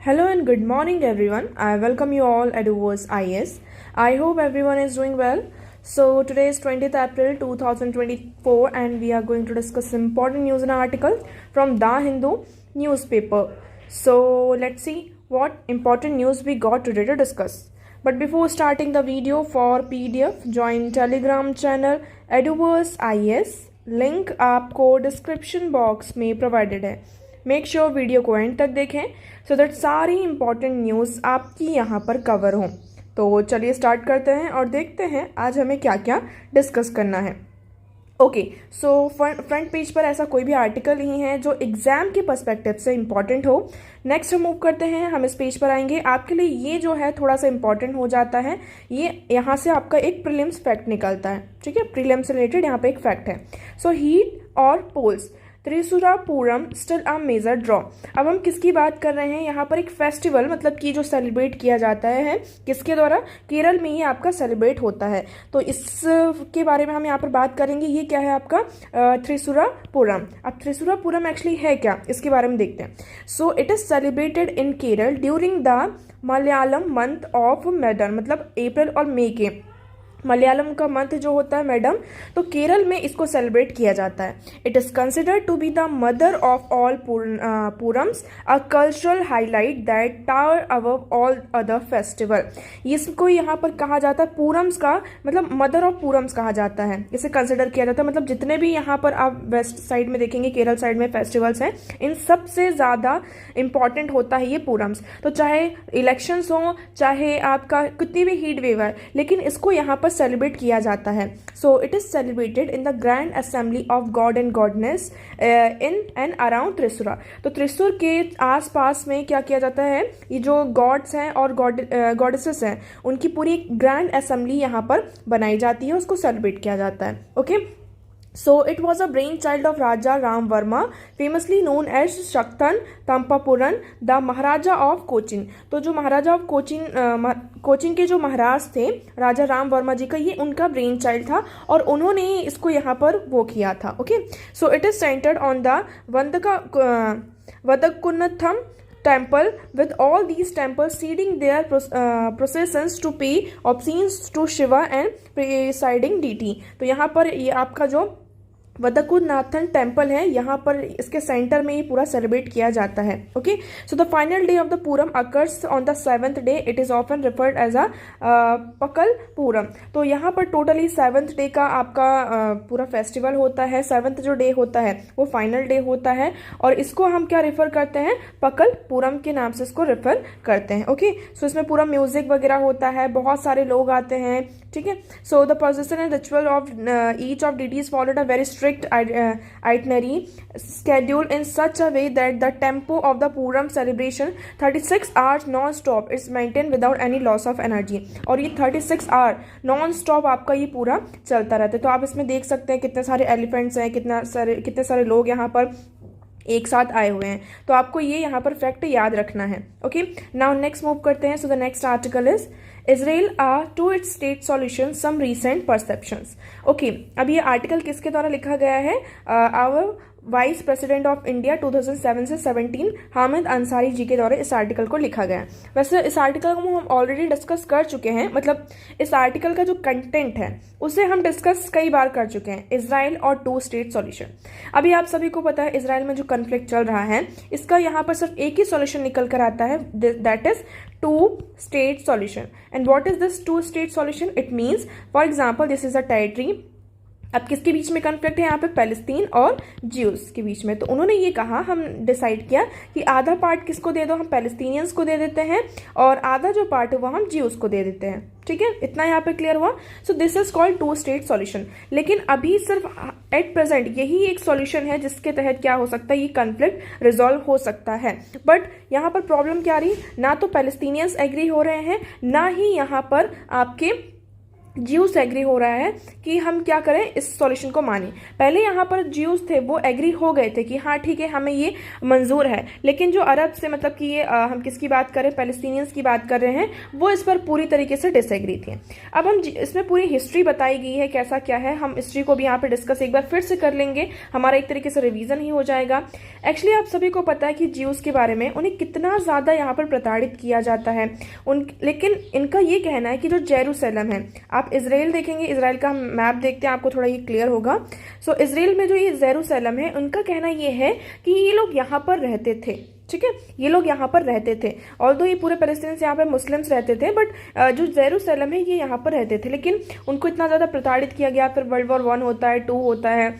Hello and good morning everyone. I welcome you all at Uvers IS. I hope everyone is doing well. So today is 20th April 2024 and we are going to discuss important news and article from The Hindu newspaper. So let's see what important news we got today to discuss. But before starting the video, for PDF join Telegram channel Eduvers IS. Link आपको description box में provided है. Make sure video को and तक देखें so that सारी important news आपकी यहाँ पर कवर हों. तो चलिए स्टार्ट करते हैं और देखते हैं आज हमें क्या क्या डिस्कस करना है. ओके, सो फ्रंट पेज पर ऐसा कोई भी आर्टिकल नहीं है जो एग्जाम के पर्सपेक्टिव से इंपॉर्टेंट हो. नेक्स्ट हम मूव करते हैं, हम इस पेज पर आएंगे. आपके लिए ये जो है थोड़ा सा इंपॉर्टेंट हो जाता है. ये यहाँ से आपका एक प्रीलिम्स फैक्ट निकलता है. ठीक है, प्रीलिम्स से रिलेटेड यहाँ पे एक फैक्ट है. सो हीट और पोल्स Thrissur Pooram still a major draw. अब हम किसकी बात कर रहे हैं यहाँ पर? एक फेस्टिवल मतलब कि जो सेलिब्रेट किया जाता है किसके द्वारा? केरल में ये आपका सेलिब्रेट होता है. तो इसके बारे में हम यहाँ पर बात करेंगे. ये क्या है आपका? त्रिशूरापुरम. अब त्रिशूरापुरम एक्चुअली है क्या, इसके बारे में देखते हैं. सो it is celebrated in Kerala during the Malayalam month of madam, मतलब अप्रैल और मई के मलयालम का मंथ जो होता है मैडम, तो केरल में इसको सेलिब्रेट किया जाता है. It is considered to be the mother of all Poorams, a cultural highlight that tower above all other festival. इसको यहाँ पर कहा जाता है पूरम्स का मतलब मदर ऑफ पूरम्स कहा जाता है. इसे कंसिडर किया जाता है मतलब जितने भी यहाँ पर आप वेस्ट साइड में देखेंगे केरल साइड में फेस्टिवल्स हैं, इन सबसे ज़्यादा इंपॉर्टेंट होता है ये पूरम्स. तो चाहे इलेक्शंस हो, चाहे आपका कितनी भी हीट वेव है, लेकिन इसको यहाँ पर सेलिब्रेट किया जाता है. So it is celebrated in the grand assembly of god and goddess in and around Thrissur. तो त्रिशूर के आसपास में क्या किया जाता है? ये जो गॉड्स हैं और गॉडेसेस हैं उनकी पूरी ग्रैंड असेंबली यहाँ पर बनाई जाती है, उसको सेलिब्रेट किया जाता है. Okay, So it was a brainchild of Raja Ram Varma, famously known as Shaktan Tampapuran, the Maharaja of Cochin. तो जो महाराजा ऑफ कोचिन के जो महाराज थे राजा राम वर्मा जी का, ये उनका ब्रेन चाइल्ड था और उन्होंने इसको यहाँ पर वो किया था. Okay, so it is centred on the Vadakkunnathan temple, with all these temples seeding their processions to pay obeisance to Shiva and presiding deity. तो यहाँ पर ये आपका जो वदकुनाथन टेम्पल है, यहाँ पर इसके सेंटर में ये पूरा सेलिब्रेट किया जाता है. Okay, so the final day of the Pooram occurs on the 7th day. It is often referred as a Pakal Pooram. तो यहाँ पर टोटली 7th डे का आपका पूरा फेस्टिवल होता है. 7th जो डे होता है वो फाइनल डे होता है और इसको हम क्या रेफर करते हैं? पकल पूरम के नाम से इसको रेफर करते हैं. ओके, सो इसमें पूरा म्यूजिक वगैरह होता है, बहुत सारे लोग आते हैं. ठीक है, so the procession and ritual of each of deities followed a very strict itinerary schedule in such a way that the tempo of the Puram celebration 36 hours non-stop is maintained without any loss of energy. और ये 36 our non-stop आपका ये पूरा चलता रहता है. तो आप इसमें देख सकते हैं कितने सारे एलिफेंट्स हैं, कितने सारे लोग यहाँ पर एक साथ आए हुए हैं. तो आपको ये यहाँ पर फैक्ट याद रखना है. ओके, नाउ नेक्स्ट मूव करते हैं. So the next article is Israel to its state solution some recent perceptions. Okay, अब ये आर्टिकल किसके द्वारा लिखा गया है? Our vice president of India 2007 से 17 हामिद अंसारी जी के द्वारा इस आर्टिकल को लिखा गया है. वैसे इस आर्टिकल को हम ऑलरेडी डिस्कस कर चुके हैं, मतलब इस आर्टिकल का जो कंटेंट है उसे हम डिस्कस कई बार कर चुके हैं. इजराइल और 2 स्टेट सॉल्यूशन. अभी आप सभी को पता है इजराइल में जो कन्फ्लिक्ट चल रहा है इसका यहाँ पर सिर्फ एक ही सॉल्यूशन निकल कर आता है, that is 2 state solution. And what is this 2 state solution? It means, for example, this is a territory. अब किसके बीच में कन्फ्लिक्ट है यहाँ पे? पैलेस्टीन और ज्यूस के बीच में. तो उन्होंने ये कहा, हम डिसाइड किया कि आधा पार्ट किसको दे दो? हम पैलेस्टीनियंस को दे देते हैं और आधा जो पार्ट है वो हम ज्यूस को दे देते हैं. ठीक है, इतना यहाँ पे क्लियर हुआ. So this is called 2 state solution. लेकिन अभी सिर्फ एट प्रेजेंट यही एक सॉल्यूशन है जिसके तहत क्या हो सकता है? ये कन्फ्लिक्ट रिजॉल्व हो सकता है. बट यहाँ पर प्रॉब्लम क्या रही? ना तो पैलेस्टीनियंस एग्री हो रहे हैं, ना ही यहाँ पर आपके ज्यूस एग्री हो रहा है कि हम क्या करें, इस सॉल्यूशन को माने। पहले यहाँ पर ज्यूस थे वो एग्री हो गए थे कि हाँ ठीक है हमें ये मंजूर है, लेकिन जो अरब से मतलब कि ये हम किसकी बात करें, पैलेस्टीनियंस की बात कर रहे हैं, वो इस पर पूरी तरीके से डिसएग्री थे। अब हम इसमें पूरी हिस्ट्री बताई गई है कैसा क्या है, हम हिस्ट्री को भी यहाँ पे डिस्कस एक बार फिर से कर लेंगे, हमारा एक तरीके से रिवीजन ही हो जाएगा। एक्चुअली आप सभी को पता है कि ज्यूस के बारे में उन्हें कितना ज़्यादा यहाँ पर प्रताड़ित किया जाता है लेकिन इनका ये कहना है कि जो जेरूसलम है, आप इजराइल देखेंगे, इजराइल का हम मैप देखते हैं आपको थोड़ा ये क्लियर होगा। सो इजराइल में जो ये जेरूसलम है, उनका कहना ये है कि ये लोग यहाँ पर रहते थे, ठीक है, ये लोग यहाँ पर रहते थे। ऑल्दो ये पूरे पैलेस्टीनियंस यहाँ पर मुस्लिम्स रहते थे, बट जो जेरूसलम है ये यहाँ पर रहते थे, लेकिन उनको इतना ज़्यादा प्रताड़ित किया गया। फिर वर्ल्ड वॉर 1 होता है, 2 होता है,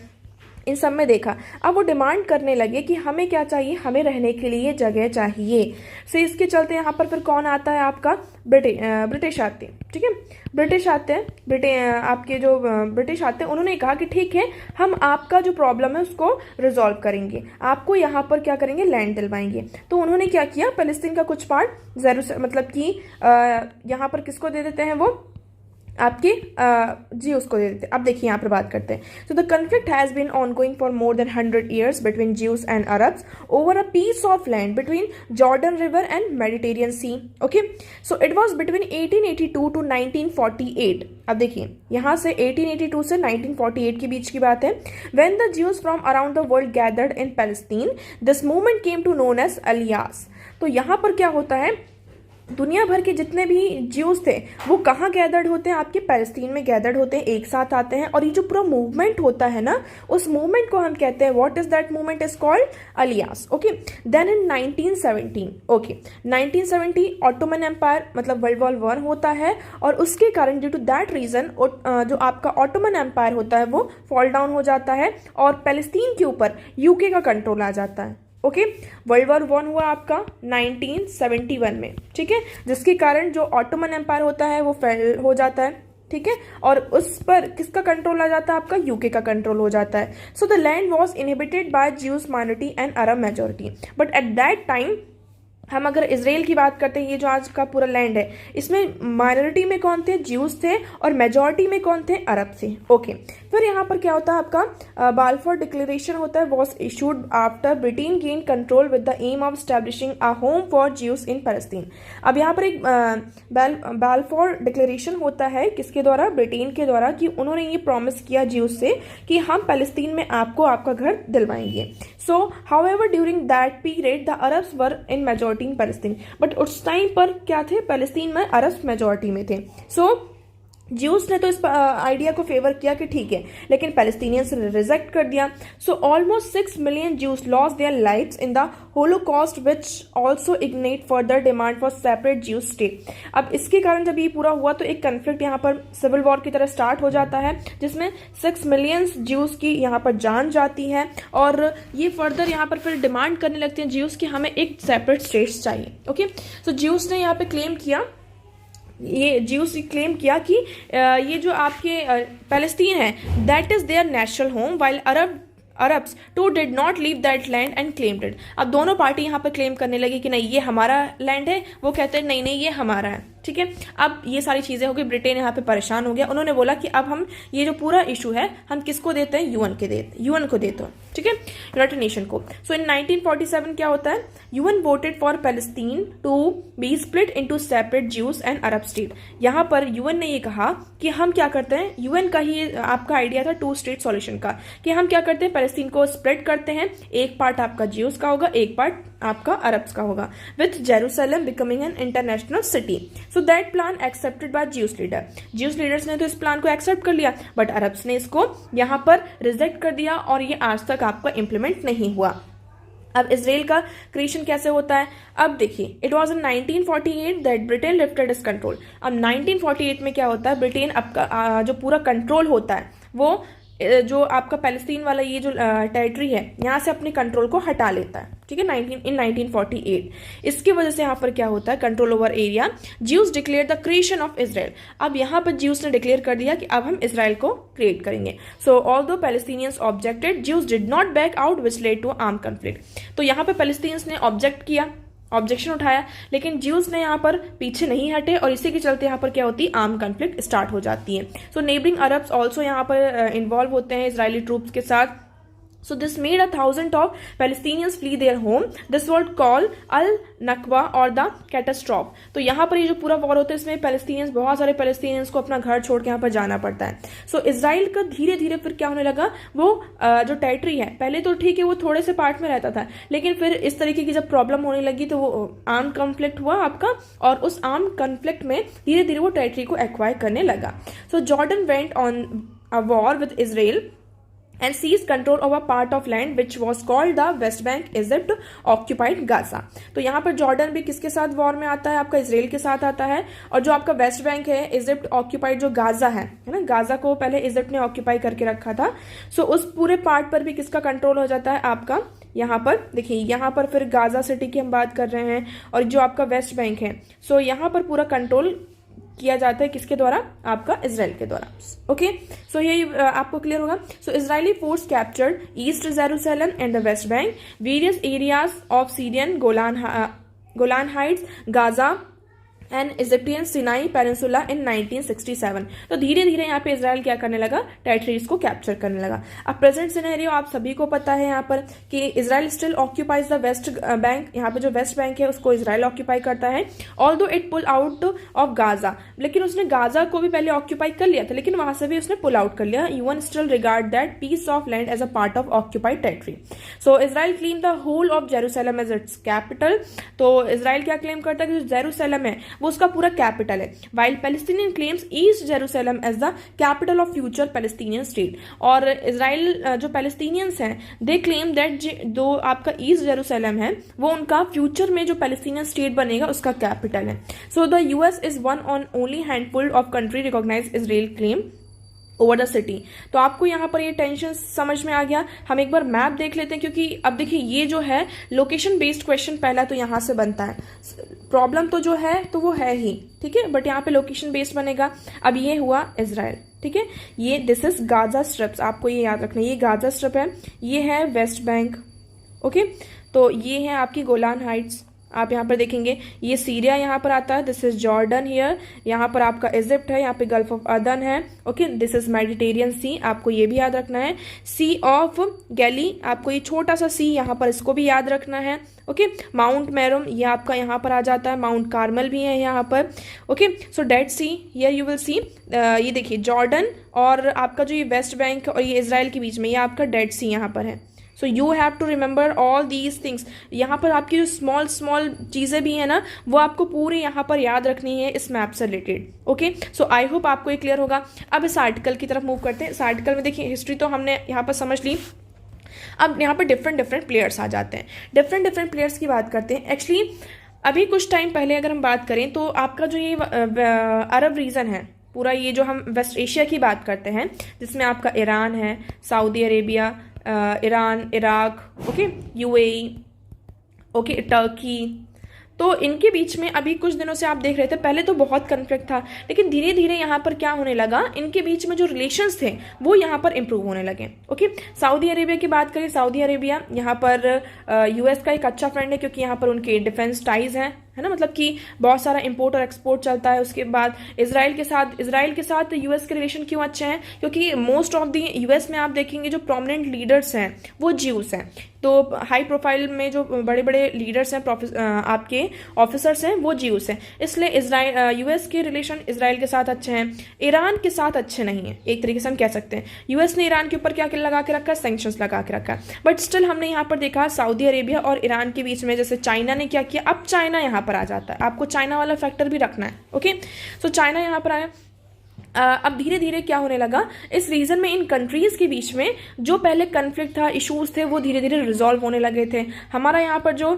इन सब में देखा। अब वो डिमांड करने लगे कि हमें क्या चाहिए, हमें रहने के लिए जगह चाहिए। सो इसके चलते यहाँ पर फिर कौन आता है, आपका ब्रिटिश आते हैं, ठीक है, ब्रिटिश आते हैं, आपके जो ब्रिटिश आते हैं, उन्होंने कहा कि ठीक है हम आपका जो प्रॉब्लम है उसको रिजॉल्व करेंगे, आपको यहाँ पर क्या करेंगे, लैंड दिलवाएंगे। तो उन्होंने क्या किया, पैलेस्टीन का कुछ पार्ट मतलब कि यहाँ पर किसको दे देते हैं, वो आपके ज्यूस को दे देते हैं। अब देखिए यहाँ पर बात करते हैं। So the conflict has been ongoing for more than 100 years between Jews and Arabs over a piece of land between Jordan river and Mediterranean sea. Okay, so it was between 1882 to 1948। अब देखिए यहाँ से 1882 से 1948 के बीच की बात है। When the Jews from around the world gathered in Palestine, this movement came to known as alias. तो यहाँ पर क्या होता है, दुनिया भर के जितने भी ज्यूस थे वो कहाँ गैदर्ड होते हैं, आपके पैलेस्टीन में गैदर्ड होते हैं, एक साथ आते हैं। और ये जो पूरा मूवमेंट होता है ना, उस मूवमेंट को हम कहते हैं, what is that movement is called, alias. Okay, then in 1917, okay 1970 Ottoman empire मतलब वर्ल्ड वॉर 1 होता है, और उसके कारण ड्यू टू दैट रीजन जो आपका ऑटोमन एम्पायर होता है वो फॉल डाउन हो जाता है और पैलेस्टीन के ऊपर यूके का कंट्रोल आ जाता है। ओके, वर्ल्ड वॉर 1 हुआ आपका 1971 में, ठीक है, जिसके कारण जो ऑटोमन एम्पायर होता है वो फेल हो जाता है, ठीक है, और उस पर किसका कंट्रोल आ जाता है, आपका यूके का कंट्रोल हो जाता है। So the land was inhibited by juice minority and Arab majority, but at that time हम अगर इसराइल की बात करते हैं, ये जो आज का पूरा लैंड है, इसमें माइनॉरिटी में कौन थे, ज्यूस थे, और मेजॉरिटी में कौन थे, अरब थे। ओके, फिर यहाँ पर क्या होता है, आपका बाल्फोर डिक्लेरेशन होता है, was issued after Britain gain control with the aim of establishing a home for Jews in Palestine. अब यहाँ पर एक बाल्फोर डिक्लेरेशन होता है, किसके द्वारा, ब्रिटेन के द्वारा, कि उन्होंने ये प्रॉमिस किया ज्यूस से कि हम पैलेस्टीन में आपको आपका घर दिलवाएंगे। So however during that period the Arabs were in majority in Palestine, but उस टाइम पर क्या थे, पैलेस्टीन में अरब मेजॉरिटी में थे। सो ज्यूस ने तो इस आइडिया को फेवर किया कि ठीक है, लेकिन पैलेस्टीनियंस ने रिजेक्ट कर दिया। So almost 6 million juice lost their lives in the Holocaust, which also ignite further demand for separate juice state. अब इसके कारण जब ये पूरा हुआ तो एक कन्फ्लिक्ट यहाँ पर सिविल वॉर की तरह स्टार्ट हो जाता है, जिसमें 6 मिलियन ज्यूस की यहाँ पर जान जाती है, और ये फर्दर यहाँ पर फिर डिमांड करने लगते हैं ज्यूस कि हमें एक सेपरेट स्टेट्स चाहिए। ओके, सो ज्यूस ने यहाँ पे क्लेम किया, ये ज्यूस क्लेम किया कि ये जो आपके पैलेस्टीन है that is their natural home, while Arabs too did not leave that land and claimed it. अब दोनों पार्टी यहाँ पर क्लेम करने लगी कि नहीं ये हमारा लैंड है, वो कहते हैं नहीं नहीं ये हमारा है, ठीक है। अब ये सारी चीजें हो गई, ब्रिटेन यहाँ पे परेशान हो गया, उन्होंने बोला कि अब हम ये जो पूरा इशू है हम किसको देते हैं, यूएन को देते हैं, ठीक है, यूनाइटेड नेशन को। सो इन 1947 क्या होता है, UN voted for Palestine to be split into separate Jews and Arab state. यहाँ पर यूएन ने ये कहा कि हम क्या करते हैं, यूएन का ही आपका आइडिया था 2 स्टेट सॉल्यूशन का, कि हम क्या करते हैं, पैलेस्टीन को स्प्लिट करते हैं, एक पार्ट आपका ज्यूस का होगा, एक पार्ट आपका अरब्स का होगा, with Jerusalem becoming an international city. So that plan accepted by juice leader. Juice leaders ने तो इस प्लान को एक्सेप्ट कर लिया, बट अरब्स ने इसको यहाँ पर रिजेक्ट कर दिया, और ये आज तक आपका इंप्लीमेंट नहीं हुआ। अब इसराइल का क्रिएशन कैसे होता है, अब देखिए, it was in 1948 that Britain lifted it's control. अब 1948 में क्या होता है, ब्रिटेन आपका जो पूरा कंट्रोल होता है वो जो आपका पैलेस्टीन वाला ये जो टेरिटरी है यहाँ से अपने कंट्रोल को हटा लेता है, ठीक है, 1948। इसकी वजह से यहाँ पर क्या होता है, control over area, juice declare the creation of Israel. अब यहाँ पर ज्यूस ने डिक्लेयर कर दिया कि अब हम इसराइल को क्रिएट करेंगे। So although Palestinians objected, Jews did not back out which led to arm conflict. तो यहाँ पे पैलेस्टीनियंस ने ऑब्जेक्ट किया, ऑब्जेक्शन उठाया, लेकिन ज्यूज ने यहाँ पर पीछे नहीं हटे और इसी के चलते यहाँ पर क्या होती है, आर्म कन्फ्लिक्ट स्टार्ट हो जाती है। सो नेबरिंग अरब्स ऑल्सो यहाँ पर इन्वॉल्व होते हैं इजरायली ट्रूप्स के साथ। So this made 1,000 of Palestinians flee their home. This was called al-Nakba or the catastrophe. तो यहाँ पर ये जो पूरा वॉर होता है इसमें पैलेस्टीनियंस, बहुत सारे पैलेस्टीनियंस को अपना घर छोड़ के यहाँ पर जाना पड़ता है। सो इजराइल का धीरे धीरे फिर क्या होने लगा, वो जो टेरिटरी है, पहले तो ठीक है वो थोड़े से पार्ट में रहता था, लेकिन फिर इस तरीके की जब प्रॉब्लम होने लगी तो वो आर्म कॉन्फ्लिक्ट हुआ आपका, और उस आर्म कॉन्फ्लिक्ट में धीरे धीरे वो टेरिटरी को एक्वायर करने लगा। So Jordan went on a war with Israel and seized control of a part of land which was called the West Bank, Egypt occupied Gaza। तो यहाँ पर जॉर्डन भी किसके साथ वॉर में आता है, आपका इसराइल के साथ आता है, और जो आपका वेस्ट बैंक है, इजिप्ट ऑक्यूपाइड जो गाजा है ना, गाजा को पहले इजिप्ट ने ऑक्यूपाई करके रखा था। सो उस पूरे पार्ट पर भी किसका कंट्रोल हो जाता है आपका, यहाँ पर देखिए, यहाँ पर फिर गाजा सिटी की हम बात कर रहे हैं, और जो आपका वेस्ट बैंक है, सो यहाँ पर पूरा कंट्रोल किया जाता है किसके द्वारा, आपका इजराइल के द्वारा। ओके, सो ये आपको क्लियर होगा। So Israeli force captured East Jerusalem and the West Bank, various areas of Syrian Golan Heights, Gaza and Egyptian Sinai peninsula in 1967। तो धीरे धीरे यहाँ पे इजराइल क्या करने लगा, टेरिटरीज को कैप्चर करने लगा। अब प्रेजेंट सिनेरियो आप सभी को पता है यहाँ पर कि Israel still occupies the West bank, यहाँ पे जो वेस्ट बैंक है उसको इजराइल ऑक्यूपाई करता है, although it pull out of Gaza, लेकिन उसने गाजा को भी पहले ऑक्यूपाई कर लिया था, लेकिन वहां से भी उसने पुल आउट कर लिया। UN still regard that piece of land as a part of occupied territory. So Israel claim the whole of Jerusalem as its capital. तो इजराइल क्या क्लेम करता है कि जो जेरूसलम है वो उसका पूरा कैपिटल है, while Palestinian claims East Jerusalem as the capital of future Palestinian state. और इजराइल जो पैलेस्टीनियंस हैं दे क्लेम दैट जो आपका ईस्ट जेरूसलम है वो उनका फ्यूचर में जो पैलेस्टीनियन स्टेट बनेगा उसका कैपिटल है। So the US is one on only handful of country recognise Israel claim over the city. तो आपको यहाँ पर ये टेंशन समझ में आ गया। हम एक बार मैप देख लेते हैं, क्योंकि अब देखिए ये जो है लोकेशन बेस्ड क्वेश्चन पहला तो यहाँ से बनता है, प्रॉब्लम तो जो है तो वो है ही, ठीक है, बट यहाँ पे लोकेशन बेस्ड बनेगा। अब ये हुआ इजराइल, ठीक है, ये दिस इज गाजा स्ट्रिप्स, आपको ये याद रखना है, ये गाजा स्ट्रिप है, ये है वेस्ट बैंक, ओके, तो ये है आपकी गोलान हाइट्स। आप यहाँ पर देखेंगे ये सीरिया यहाँ पर आता है, दिस इज जॉर्डन हियर, यहाँ पर आपका इजिप्ट है, यहाँ पे गल्फ ऑफ अदन है, ओके, दिस इज मेडिटेरियन सी, आपको ये भी याद रखना है, सी ऑफ गैली, आपको ये छोटा सा सी यहाँ पर इसको भी याद रखना है, ओके, माउंट मैरुम ये आपका यहाँ पर आ जाता है, माउंट कार्मल भी है यहाँ पर, okay. So dead see here you will see, ये देखिए जॉर्डन और आपका जो ये वेस्ट बैंक और ये इजराइल के बीच में ये आपका डेड सी यहाँ पर है। So you have to remember all these things. यहाँ पर आपकी जो स्मॉल स्मॉल चीज़ें भी हैं ना वो आपको पूरी यहाँ पर याद रखनी है इस मैप से related, okay. So I hope आपको ये क्लियर होगा। अब इस आर्टिकल की तरफ मूव करते हैं। इस आर्टिकल में देखिए हिस्ट्री तो हमने यहाँ पर समझ ली, अब यहाँ पर डिफरेंट प्लेयर्स आ जाते हैं। डिफरेंट प्लेयर्स की बात करते हैं। एक्चुअली अभी कुछ टाइम पहले अगर हम बात करें तो आपका जो ये अरब रीजन है पूरा, ये जो हम वेस्ट एशिया की बात करते हैं जिसमें आपका ईरान है, Saudi Arabia, Iran, Iraq, okay, UAE, okay, Turkey, तो इनके बीच में अभी कुछ दिनों से आप देख रहे थे पहले तो बहुत कन्फ्लिक्ट था, लेकिन धीरे धीरे यहाँ पर क्या होने लगा, इनके बीच में जो रिलेशंस थे वो यहाँ पर इंप्रूव होने लगे, ओके। सऊदी अरेबिया की बात करें, सऊदी अरेबिया यहाँ पर यूएस का एक अच्छा फ्रेंड है, क्योंकि यहाँ पर उनके डिफेंस टाइज हैं, है ना, मतलब कि बहुत सारा इंपोर्ट और एक्सपोर्ट चलता है। उसके बाद इजराइल के साथ यूएस के रिलेशन क्यों अच्छे हैं, क्योंकि मोस्ट ऑफ द यूएस में आप देखेंगे जो प्रोमिनेंट लीडर्स हैं वो ज्यूस हैं, तो हाई प्रोफाइल में जो बड़े बड़े लीडर्स हैं, आपके ऑफिसर्स हैं वो ज्यूस हैं, इसलिए यूएस के रिलेशन इजराइल के साथ अच्छे हैं। ईरान के साथ अच्छे नहीं है, एक तरीके से हम कह सकते हैं। यूएस ने ईरान के ऊपर क्या लगा के रखा है, सैंक्शंस लगा के रखा है, बट स्टिल हमने यहाँ पर देखा सऊदी अरेबिया और ईरान के बीच में जैसे चाइना ने क्या किया, अब चाइना यहाँ पर आ जाता है, आपको चाइना वाला फैक्टर भी रखना है, ओके। सो चाइना यहाँ पर आया। अब धीरे धीरे क्या होने लगा, इस रीजन में इन कंट्रीज के बीच में जो पहले कन्फ्लिक्ट था, इश्यूज थे, वो धीरे धीरे रिजॉल्व होने लगे थे। हमारा यहाँ पर जो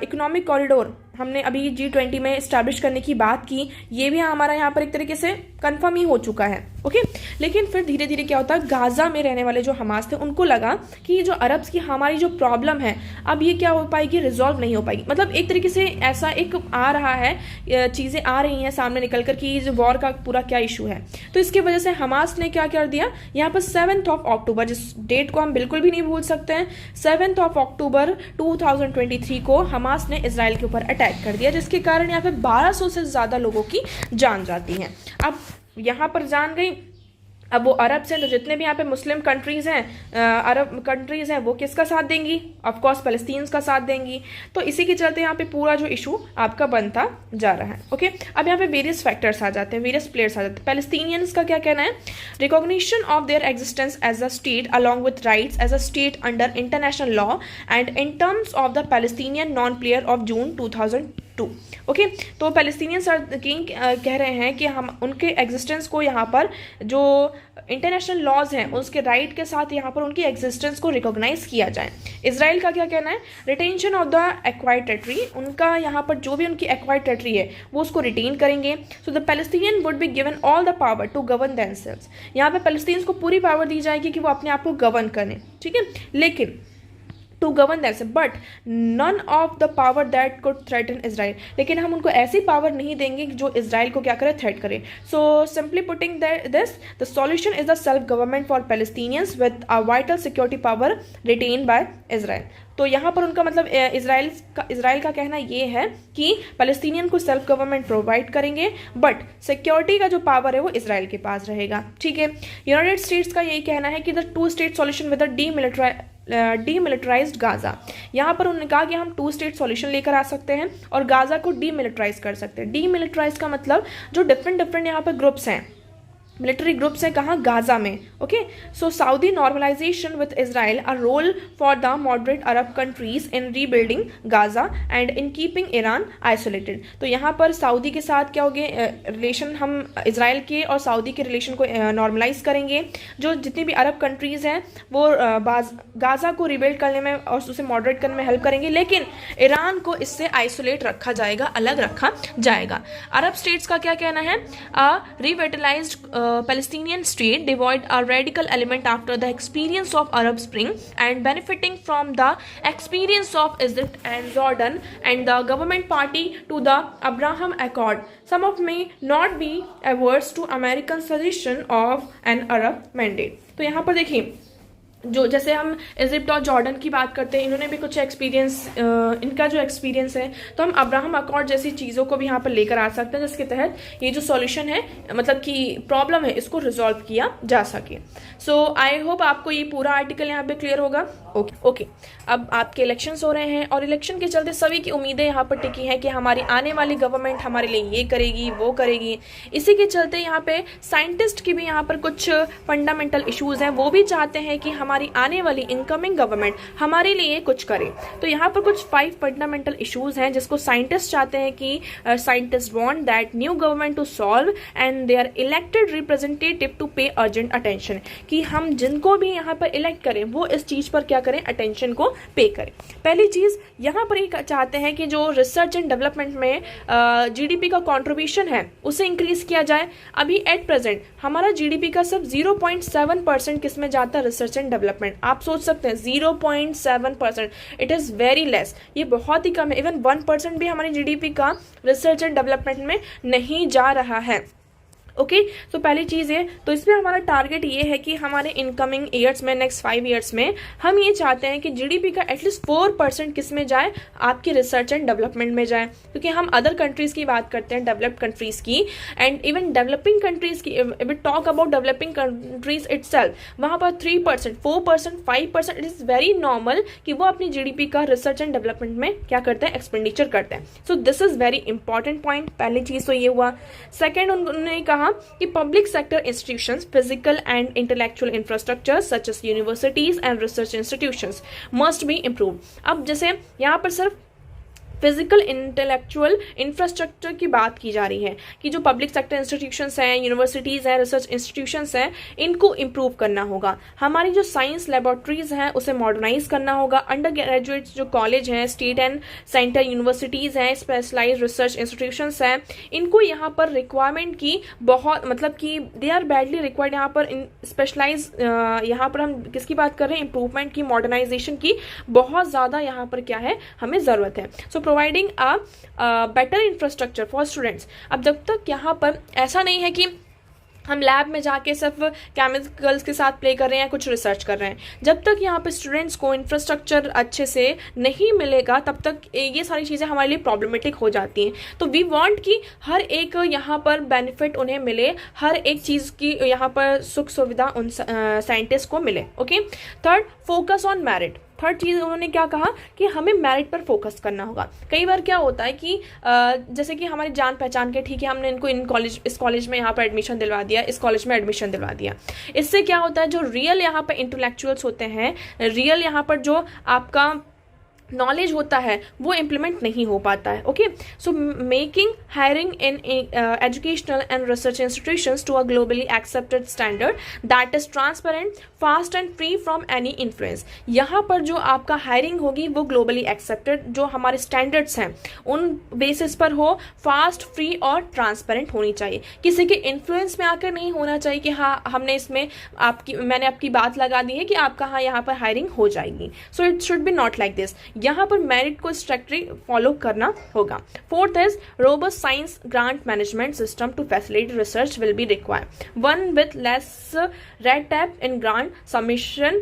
इकोनॉमिक कॉरिडोर हमने अभी G20 में इस्टेब्लिश करने की बात की, ये भी हमारा यहाँ पर एक तरीके से कंफर्म ही हो चुका है, ओके। लेकिन फिर धीरे धीरे क्या होता है, गाजा में रहने वाले जो हमास थे उनको लगा कि जो अरब्स की हमारी जो प्रॉब्लम है अब ये क्या हो पाएगी, रिजॉल्व नहीं हो पाएगी। मतलब एक तरीके से ऐसा एक आ रहा है, चीज़ें आ रही हैं सामने निकल कर कि जो वॉर का पूरा क्या इशू है। तो इसकी वजह से हमास ने क्या कर दिया, यहाँ पर 7 अक्टूबर, जिस डेट को हम बिल्कुल भी नहीं भूल सकते हैं, 7 अक्टूबर 2023 को हमास ने इसराइल के ऊपर अटैक कर दिया, जिसके कारण यहाँ पे 1200 से ज़्यादा लोगों की जान जाती है। अब यहाँ पर जान गई, अब वो अरब से, तो जितने भी यहाँ पे मुस्लिम कंट्रीज़ हैं, अरब कंट्रीज़ हैं, वो किसका साथ देंगी, ऑफ कोर्स फ़लस्तीन्स का साथ देंगी। तो इसी के चलते यहाँ पे पूरा जो इशू आपका बनता जा रहा है। ओके, अब यहाँ पे वेरियस फैक्टर्स आ जाते हैं, वेरियस प्लेयर्स आ जाते हैं। पैलेस्टीनियंस का क्या कहना है, recognition of their existence as a state along with rights as a state under international law and in terms of the Palestinian non player of June 2002। Okay, तो Palestinians किंग कह रहे हैं कि हम उनके एग्जिस्टेंस को यहाँ पर जो इंटरनेशनल लॉज हैं उसके राइट के साथ यहाँ पर उनकी एग्जिस्टेंस को रिकॉग्नाइज किया जाए। इसराइल का क्या कहना है, retention of the acquired territory, उनका यहाँ पर जो भी उनकी एक्वायर्ड टेरिटरी है वो उसको रिटेन करेंगे। So the Palestinian would be given all the power to govern themselves, यहाँ पे पैलेस्टीनियंस को पूरी पावर दी जाएगी कि वो अपने आप को गवर्न करें, ठीक है, लेकिन to govern themselves, but none of the power that could threaten Israel, लेकिन हम उनको ऐसी पावर नहीं देंगे जो इसराइल को क्या करे, थ्रेट करे। So simply putting this, the solution is the self government for Palestinians with a vital security power written by Israel. तो यहाँ पर उनका मतलब इसराइल का कहना ये है कि पैलेस्टीनियन को सेल्फ गवर्नमेंट प्रोवाइड करेंगे, बट सिक्योरिटी का जो पावर है वो इसराइल के पास रहेगा, ठीक है। यूनाइटेड स्टेट्स का यही कहना है कि the 2 state solution with demilitarised Gaza, यहाँ पर उन्होंने कहा कि हम 2 स्टेट सॉल्यूशन लेकर आ सकते हैं और गाजा को डीमिलिटराइज कर सकते हैं। डीमिलिटराइज का मतलब जो डिफरेंट यहाँ पर ग्रुप्स हैं, मिलिट्री ग्रुप्स हैं, कहाँ, गाजा में। Okay, so Saudi normalisation with Israel a role for the moderate Arab countries in rebuilding Gaza and in keeping Iran isolated. तो यहाँ पर सऊदी के साथ क्या होगे, रिलेशन हम इसराइल के और सऊदी के रिलेशन को नॉर्मलाइज करेंगे। जो जितनी भी अरब कंट्रीज़ हैं वो गाजा को रिबिल्ड करने में और उसे मॉडरेट करने में हेल्प करेंगे, लेकिन ईरान को इससे आइसोलेट रखा जाएगा, अलग रखा जाएगा। अरब स्टेट्स का क्या कहना है, रिविटलाइज्ड Palestinian state devoid a radical element after the experience of Arab Spring and benefiting from the experience of Egypt and Jordan and the government party to the Abraham Accord. Some of may not be averse to American suggestion of an Arab mandate. तो यहाँ पर देखिए, जो जैसे हम Egypt और Jordan की बात करते हैं, इन्होंने भी कुछ एक्सपीरियंस, इनका जो एक्सपीरियंस है, तो हम अब्राहम अकॉर्ड जैसी चीज़ों को भी यहाँ पर लेकर आ सकते हैं, जिसके तहत ये जो सॉल्यूशन है, मतलब कि प्रॉब्लम है, इसको रिजॉल्व किया जा सके। सो आई होप आपको ये पूरा आर्टिकल यहाँ पे क्लियर होगा। ओके, अब आपके इलेक्शंस हो रहे हैं और इलेक्शन के चलते सभी की उम्मीदें यहाँ पर टिकी हैं कि हमारी आने वाली गवर्नमेंट हमारे लिए ये करेगी, वो करेगी। इसी के चलते यहाँ पे साइंटिस्ट की भी यहाँ पर कुछ फंडामेंटल इश्यूज हैं, वो भी चाहते हैं कि हमारी आने वाली इनकमिंग गवर्नमेंट हमारे लिए कुछ करे। तो यहाँ पर कुछ 5 फंडामेंटल इश्यूज हैं जिसको साइंटिस्ट चाहते हैं कि scientist want that new government to solve and they are elected representative to pay urgent attention, कि हम जिनको भी यहाँ पर इलेक्ट करें वो इस चीज पर क्या करें, अटेंशन को पे करें। पहली चीज यहाँ पर ये चाहते हैं कि जो रिसर्च एंड डेवलपमेंट में जीडीपी का कंट्रीब्यूशन है उसे इंक्रीज किया जाए। अभी एट प्रेजेंट हमारा जीडीपी का सिर्फ 0.7% किस में जाता है, रिसर्च एंड डेवलपमेंट। आप सोच सकते हैं 0.7%, इट इज वेरी लेस, ये बहुत ही कम है। इवन 1% भी हमारी जीडीपी का रिसर्च एंड डेवलपमेंट में नहीं जा रहा है। ओके, तो पहली चीज़ है, तो इसमें हमारा टारगेट ये है कि हमारे इनकमिंग ईयर्स में, नेक्स्ट 5 ईयर्स में हम ये चाहते हैं कि जीडीपी का एटलीस्ट 4% किस में जाए, आपकी रिसर्च एंड डेवलपमेंट में जाए। क्योंकि हम अदर कंट्रीज़ की बात करते हैं, डेवलप्ड कंट्रीज़ की, एंड इवन डेवलपिंग कंट्रीज़ की, we talk about developing countries itself, वहाँ पर 3%, 4%, 5%, इट इज़ वेरी नॉर्मल कि वो अपनी जीडीपी का रिसर्च एंड डेवलपमेंट में क्या करते हैं, एक्सपेंडिचर करते हैं। So this is very important point. पहली चीज़ तो ये हुआ। सेकेंड, उन्होंने कहा कि public sector institutions, physical and intellectual infrastructure such as universities and research institutions must be improved. अब जैसे यहाँ पर सिर्फ फिजिकल इंटेलेक्चुअल इंफ्रास्ट्रक्चर की बात की जा रही है कि जो पब्लिक सेक्टर इंस्टीट्यूशंस हैं, यूनिवर्सिटीज़ हैं, रिसर्च इंस्टीट्यूशंस हैं, इनको इम्प्रूव करना होगा। हमारी जो साइंस लेबोरेटरीज हैं उसे मॉडर्नाइज करना होगा। अंडर ग्रेजुएट जो कॉलेज हैं, स्टेट एंड सेंटर यूनिवर्सिटीज़ हैं, स्पेशलाइज रिसर्च इंस्टीट्यूशंस हैं, इनको यहाँ पर रिक्वायरमेंट की बहुत मतलब कि दे आर बैडली रिक्वायर्ड। यहाँ पर स्पेशलाइज यहाँ पर हम किसकी बात कर रहे हैं, इंप्रूवमेंट की, मॉडर्नाइजेशन की बहुत ज़्यादा यहाँ पर क्या है, हमें ज़रूरत है। So providing a better infrastructure for students. अब जब तक यहाँ पर ऐसा नहीं है कि हम लैब में जाके सिर्फ केमिकल्स के साथ प्ले कर रहे हैं, कुछ रिसर्च कर रहे हैं, जब तक यहाँ पे स्टूडेंट्स को इंफ्रास्ट्रक्चर अच्छे से नहीं मिलेगा तब तक ये सारी चीज़ें हमारे लिए प्रॉब्लमेटिक हो जाती हैं। तो वी वांट कि हर एक यहाँ पर बेनिफिट उन्हें मिले, हर एक चीज़ की यहाँ पर सुख सुविधा उन साइंटिस्ट को मिले। Okay, third, focus on merit. Third चीज़ उन्होंने क्या कहा कि हमें मेरिट पर फोकस करना होगा। कई बार क्या होता है कि जैसे कि हमारी जान पहचान के, ठीक है, हमने इनको इस कॉलेज में यहाँ पर एडमिशन दिलवा दिया, इस कॉलेज में एडमिशन दिलवा दिया। इससे क्या होता है, जो रियल यहाँ पर इंटेलेक्चुअल्स होते हैं, रियल यहाँ पर जो आपका नॉलेज होता है वो इम्प्लीमेंट नहीं हो पाता है। Okay, so making hiring in educational and research institutions to a globally accepted standard that is transparent, fast and free from any influence. यहाँ पर जो आपका हायरिंग होगी वो ग्लोबली एक्सेप्टेड जो हमारे स्टैंडर्ड्स हैं उन बेसिस पर हो, फास्ट, फ्री और ट्रांसपेरेंट होनी चाहिए। किसी के इन्फ्लुएंस में आकर नहीं होना चाहिए कि हाँ हमने इसमें मैंने आपकी बात लगा दी है कि आपका हाँ यहाँ पर हायरिंग हो जाएगी। So it should be not like this. यहाँ पर मेरिट को स्ट्रिक्टली फॉलो करना होगा। Fourth is robust science grant management system to facilitate research will be required, one with less red tape in grant submission,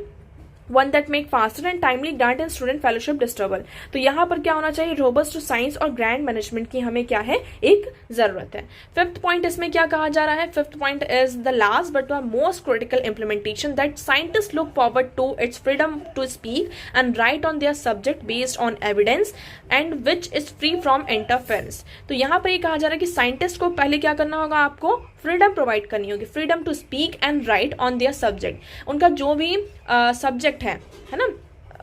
one that make faster and timely grant and student fellowship distributable. तो यहाँ पर क्या होना चाहिए, robust science और grant management की हमें क्या है, एक जरूरत है। फिफ्थ पॉइंट इसमें क्या कहा जा रहा है, fifth point is the last but most critical implementation that scientist look forward to its freedom to speak and write on their subject based on evidence and which is free from interference. तो यहाँ पर ये कहा जा रहा है कि scientist को पहले क्या करना होगा, आपको फ्रीडम प्रोवाइड करनी होगी, freedom to speak and write on their subject. उनका जो भी सब्जेक्ट है ना,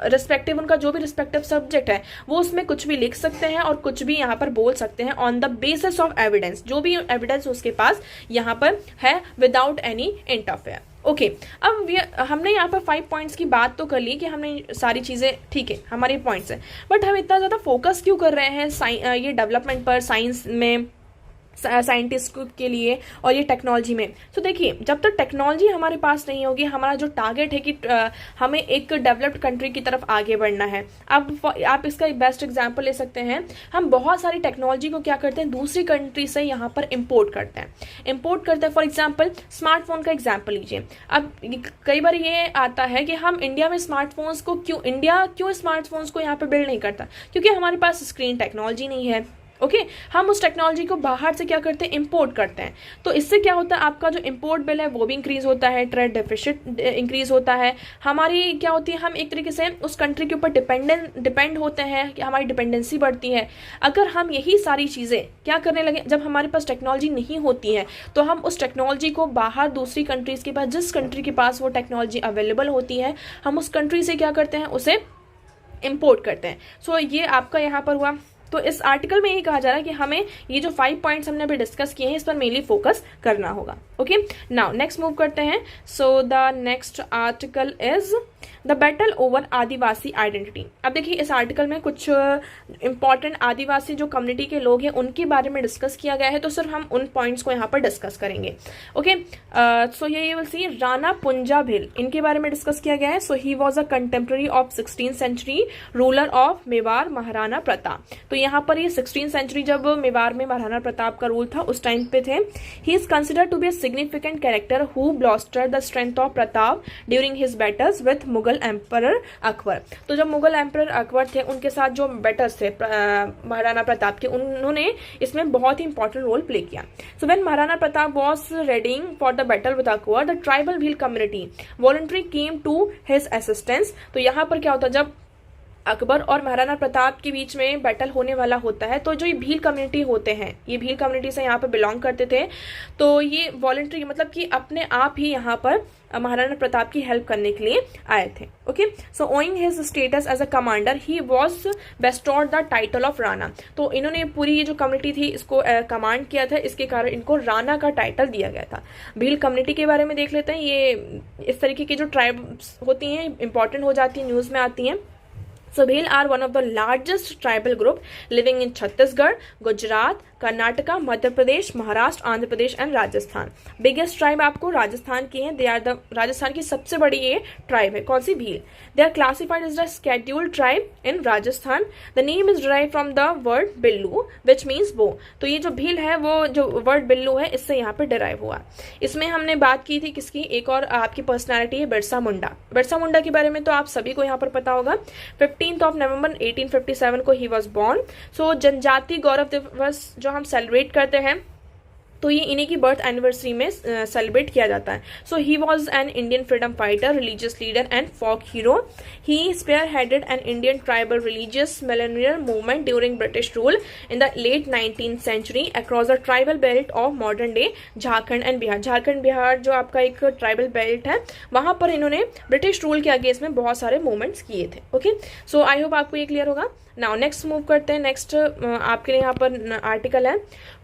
रिस्पेक्टिव उनका जो भी रिस्पेक्टिव सब्जेक्ट है वो उसमें कुछ भी लिख सकते हैं और कुछ भी यहाँ पर बोल सकते हैं on the basis of evidence, जो भी एविडेंस उसके पास यहाँ पर है, विदाउट एनी इंटरफेयर। ओके, अब हमने यहाँ पर 5 पॉइंट्स की बात तो कर ली कि हमने सारी चीज़ें, ठीक है, हमारे पॉइंट्स हैं, बट हम इतना ज़्यादा फोकस क्यों कर रहे हैं ये डेवलपमेंट पर, साइंस में, साइंटिस्ट के लिए और ये टेक्नोलॉजी में। तो देखिए, जब तक टेक्नोलॉजी हमारे पास नहीं होगी, हमारा जो टारगेट है कि हमें एक डेवलप्ड कंट्री की तरफ आगे बढ़ना है। अब आप इसका एक बेस्ट एग्जांपल ले सकते हैं, हम बहुत सारी टेक्नोलॉजी को क्या करते हैं, दूसरी कंट्री से यहाँ पर इम्पोर्ट करते हैं। फॉर एग्जाम्पल स्मार्टफोन का एग्जाम्पल लीजिए। अब कई बार ये आता है कि हम इंडिया में स्मार्टफोन्स को क्यों स्मार्टफोन्स को यहाँ पर बिल्ड नहीं करता, क्योंकि हमारे पास स्क्रीन टेक्नोलॉजी नहीं है। ओके, हम उस टेक्नोलॉजी को बाहर से क्या करते हैं, इंपोर्ट करते हैं। तो इससे क्या होता है, आपका जो इंपोर्ट बिल है वो भी इंक्रीज होता है, ट्रेड डेफिसिट इंक्रीज होता है, हमारी क्या होती है, हम एक तरीके से उस कंट्री के ऊपर डिपेंड होते हैं, कि हमारी डिपेंडेंसी बढ़ती है। अगर हम यही सारी चीज़ें क्या करने लगे, जब हमारे पास टेक्नोलॉजी नहीं होती है तो हम उस टेक्नोलॉजी को बाहर दूसरी कंट्रीज़ के पास, जिस कंट्री के पास वो टेक्नोलॉजी अवेलेबल होती है, हम उस कंट्री से क्या करते हैं, उसे इम्पोर्ट करते हैं। सो ये आपका यहाँ पर हुआ। तो इस आर्टिकल में यही कहा जा रहा है कि हमें ये जो 5 पॉइंट्स हमने अभी डिस्कस किए हैं इस पर मेनली फोकस करना होगा। ओके, नाउ नेक्स्ट मूव करते हैं। So the next article is the battle over Adivasi identity. अब देखिए, इस आर्टिकल में कुछ इंपॉर्टेंट आदिवासी जो कम्युनिटी के लोग हैं उनके बारे में डिस्कस किया गया है, तो सिर्फ हम उन पॉइंट्स को यहाँ पर डिस्कस करेंगे। ओके, सो ये विल सी राणा पुंजा भिल, इनके बारे में डिस्कस किया गया है। So he was a contemporary of 16th century ruler of Mewar Maharana Pratap. तो यहाँ पर ये 16th सेंचुरी जब मेवाड़ में महाराणा प्रताप का रूल था उस टाइम पे थे। He is considered to be a significant character who bolstered the strength of Pratap during his battles with Mughal emperor Akbar. तो जब मुगल एम्परर अकबर थे उनके साथ जो बैटल्स थे महाराणा प्रताप के, उन्होंने इसमें बहुत ही इंपॉर्टेंट रोल प्ले किया। So when Maharana Pratap was readying for the battle with Akbar, the tribal Bhil community voluntary came to his assistance. तो यहाँ पर क्या होता है, जब अकबर और महाराणा प्रताप के बीच में बैटल होने वाला होता है, तो जो ये भील कम्युनिटी होते हैं, ये भील कम्युनिटी से यहाँ पर बिलोंग करते थे, तो ये वॉलंटरी मतलब कि अपने आप ही यहाँ पर महाराणा प्रताप की हेल्प करने के लिए आए थे। Okay, so owing his status as a commander he was bestowed the title of Rana. तो इन्होंने पूरी ये जो कम्युनिटी थी इसको कमांड किया था, इसके कारण इनको राणा का टाइटल दिया गया था। भील कम्युनिटी के बारे में देख लेते हैं। ये इस तरीके की जो ट्राइब्स होती हैं इंपॉर्टेंट हो जाती हैं, न्यूज़ में आती हैं। So Bhil are one of the largest tribal group living in Chhattisgarh, Gujarat, Karnataka, Madhya Pradesh, Maharashtra, Andhra Pradesh and Rajasthan. Biggest tribe आपको राजस्थान की है, दे आर द राजस्थान की सबसे बड़ी ये ट्राइब है। कौन सी? Bhil. They are classified as the scheduled tribe in Rajasthan. The name is derive from the word billu which means bow. तो ये जो भील है वो जो वर्ड बिल्लू है इससे यहाँ पे डिराइव हुआ। इसमें हमने बात की थी किसकी, एक और आपकी पर्सनैलिटी है बिरसा मुंडा। बिरसा मुंडा के बारे में तो आप सभी को यहाँ पर पता होगा। 15 नवंबर 1857 को ही वॉज बॉर्न। सो जनजाति गौरव दिवस जो हम सेलिब्रेट करते हैं तो ये इन्हीं की बर्थ एनिवर्सरी में सेलिब्रेट किया जाता है। So he was an Indian freedom fighter, religious leader and folk hero. He spearheaded an Indian tribal religious millenarian movement during British rule in the late 19th century across the tribal belt of modern day Jharkhand and Bihar. Jharkhand Bihar जो आपका एक tribal belt है वहां पर इन्होंने British rule के against में बहुत सारे मूवमेंट्स किए थे। ओके, सो आई होप आपको ये क्लियर होगा। नाउ नेक्स्ट मूव करते हैं। नेक्स्ट आपके लिए यहाँ पर आर्टिकल है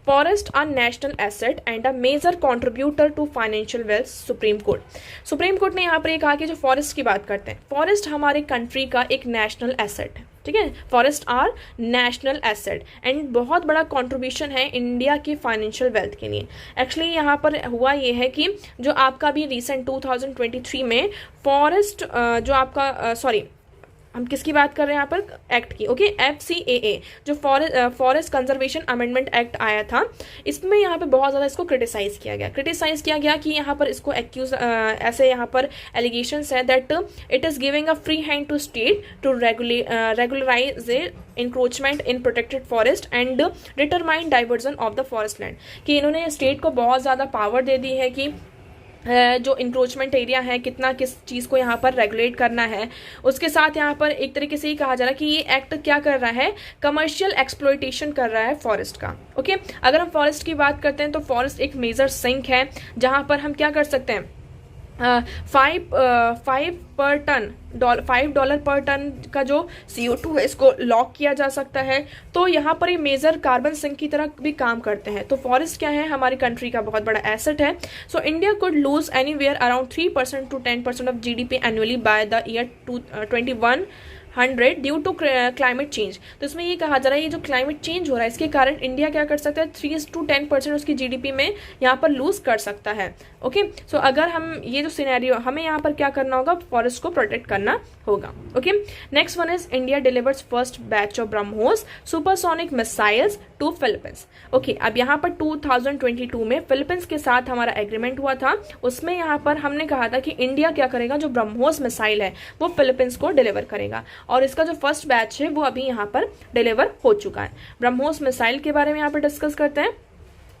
forest are national asset and a major contributor to financial wealth supreme court. Supreme court ने यहाँ पर ये कहा कि जो फॉरेस्ट की बात करते हैं, फॉरेस्ट हमारे कंट्री का एक नेशनल एसेट है। ठीक है, forest are national asset and बहुत बड़ा कंट्रीब्यूशन है इंडिया की फाइनेंशियल वेल्थ के लिए। एक्चुअली यहाँ पर हुआ ये है कि जो आपका भी रिसेंट 2023 में फॉरेस्ट जो आपका हम किसकी बात कर रहे हैं यहाँ पर, एक्ट की। ओके, FCAA जो फॉरेस्ट कंजर्वेशन अमेंडमेंट एक्ट आया था, इसमें यहाँ पे बहुत ज़्यादा इसको क्रिटिसाइज किया गया कि यहाँ पर इसको एक्यूज ऐसे यहाँ पर एलिगेशंस है that it is giving a free hand to state to regularise encroachment in protected forest and determine diversion of the forest land. कि इन्होंने स्टेट को बहुत ज़्यादा पावर दे दी है कि जो इंक्रोचमेंट एरिया है कितना किस चीज़ को यहाँ पर रेगुलेट करना है। उसके साथ यहाँ पर एक तरीके से ही कहा जा रहा है कि ये एक्ट क्या कर रहा है, कमर्शियल एक्सप्लॉयटेशन कर रहा है फॉरेस्ट का। ओके, अगर हम फॉरेस्ट की बात करते हैं तो फॉरेस्ट एक मेजर सिंक है जहाँ पर हम क्या कर सकते हैं, $5 पर टन का जो CO2 है इसको लॉक किया जा सकता है। तो यहाँ पर ये मेजर कार्बन सिंक की तरह भी काम करते हैं। तो फॉरेस्ट क्या है, हमारी कंट्री का बहुत बड़ा एसेट है। So India could lose anywhere around 3% to 10% of GDP annually by the year 2100 due to climate change. तो इसमें ये कहा जा रहा है ये जो क्लाइमेट चेंज हो रहा है इसके कारण इंडिया क्या कर सकता है, 3 to 10% उसकी GDP में यहाँ पर लूज कर सकता है। ओके, सो अगर हम ये जो सिनेरियो, हमें यहाँ पर क्या करना होगा, फॉरेस्ट को प्रोटेक्ट करना होगा। Okay, next one is India delivers first batch of BrahMos supersonic missiles to Philippines. ओके, अब यहाँ पर 2022 में फिलीपींस के साथ हमारा एग्रीमेंट हुआ था। उसमें यहाँ पर हमने कहा था कि इंडिया क्या करेगा, जो ब्रह्मोस मिसाइल है वो फिलीपींस को डिलीवर करेगा और इसका जो फर्स्ट बैच है वो अभी यहाँ पर डिलीवर हो चुका है। ब्रह्मोस मिसाइल के बारे में यहाँ पर डिस्कस करते हैं।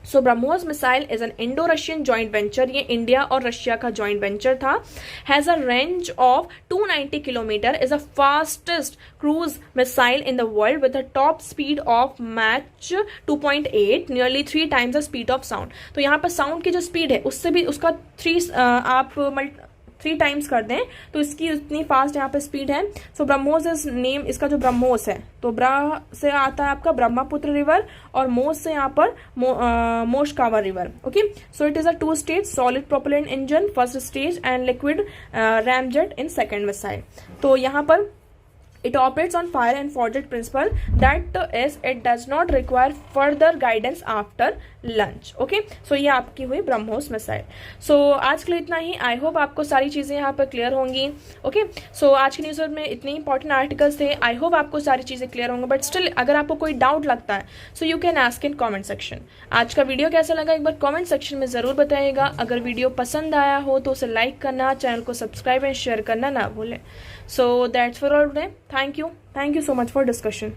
So BrahMos missile is an Indo Russian joint venture. ये इंडिया और रशिया का जॉइंट वेंचर था। Has a range of 290 kilometre, is a fastest cruise missile in the world with a top speed of Mach 2.8, nearly 3 times the speed of sound. तो यहाँ पर sound की जो speed है उससे भी उसका 3 times कर दें तो इसकी उतनी फास्ट यहाँ पे स्पीड है। सो ब्रह्मोस इज नेम, इसका जो ब्रह्मोस है तो ब्रा से आता है आपका ब्रह्मपुत्र रिवर और मोस से यहाँ पर Moskva river. Okay, so it is a 2-stage solid propellant engine first stage and liquid ramjet in second missile. तो यहाँ पर it operates on fire and forget principle, that is it does not require further guidance after lunch. Okay, so ये आपकी हुई BrahMos missile. सो आज के लिए इतना ही। आई होप आपको सारी चीज़ें यहाँ पर क्लियर होंगी। ओके, सो आज के न्यूज़ में इतने इंपॉर्टेंट आर्टिकल्स थे। आई होप आपको सारी चीज़ें क्लियर होंगी, बट स्टिल अगर आपको कोई डाउट लगता है so you can ask in comment section. आज का वीडियो कैसा लगा एक बार कॉमेंट सेक्शन में ज़रूर बताइएगा। अगर वीडियो पसंद आया हो तो उसे लाइक करना, चैनल को सब्सक्राइब एंड शेयर करना ना भूलें। So that's for all today. Thank you so much for discussion.